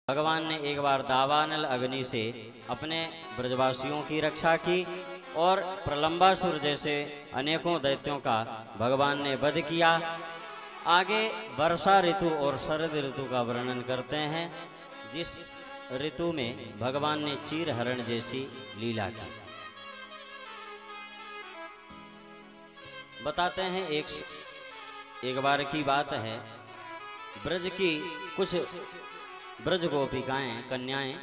भगवान ने एक बार दावानल अग्नि से अपने ब्रजवासियों की रक्षा की और प्रलंबासुर जैसे अनेकों दैत्यों का भगवान ने वध किया। आगे वर्षा ऋतु और शरद ऋतु का वर्णन करते हैं, जिस ऋतु में भगवान ने चीर हरण जैसी लीला की। बताते हैं एक बार की बात है, ब्रज की कुछ ब्रज गोपिकाएं कन्याएं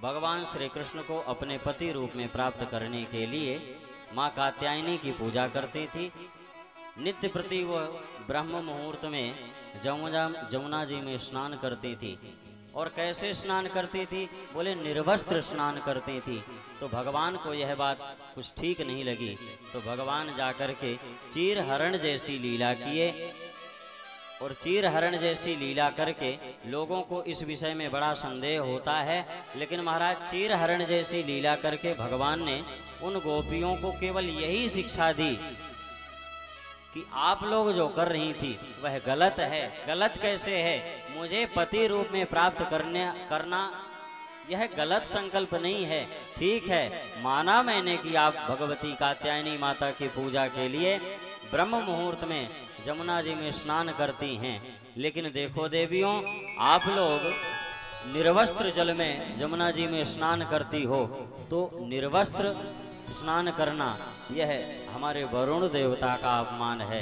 भगवान श्री कृष्ण को अपने पति रूप में प्राप्त करने के लिए मां कात्यायनी की पूजा करती थी। नित्य प्रति वह ब्रह्म मुहूर्त में जमुना जी में स्नान करती थी। और कैसे स्नान करती थी? बोले निर्वस्त्र स्नान करती थी। तो भगवान को यह बात कुछ ठीक नहीं लगी, तो भगवान जाकर के चीर हरण जैसी लीला किए। और चीर हरण जैसी लीला करके लोगों को इस विषय में बड़ा संदेह होता है, लेकिन महाराज चीर हरण जैसी लीला करके भगवान ने उन गोपियों को केवल यही शिक्षा दी कि आप लोग जो कर रही थी वह गलत है। गलत कैसे है? मुझे पति रूप में प्राप्त करना यह गलत संकल्प नहीं है। ठीक है, माना मैंने कि आप भगवती कात्यायनी माता की पूजा के लिए ब्रह्म मुहूर्त में जमुना जी में स्नान करती हैं, लेकिन देखो देवियों, आप लोग निर्वस्त्र जल में जमुना जी में स्नान करती हो, तो निर्वस्त्र स्नान करना यह हमारे वरुण देवता का अपमान है।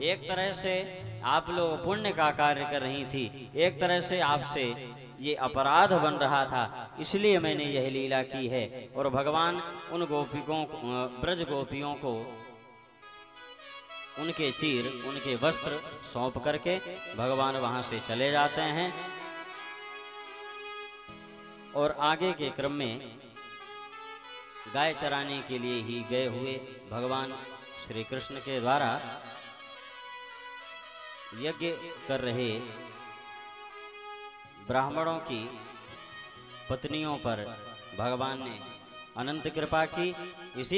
एक तरह से आप लोग पुण्य का कार्य कर रही थी, एक तरह से आपसे ये अपराध बन रहा था, इसलिए मैंने यह लीला की है। और भगवान उन गोपियों ब्रज गोपियों को उनके चीर उनके वस्त्र सौंप करके भगवान वहां से चले जाते हैं। और आगे के क्रम में गाय चराने के लिए ही गए हुए भगवान श्री कृष्ण के द्वारा यज्ञ कर रहे ब्राह्मणों की पत्नियों पर भगवान ने अनंत कृपा की। इसी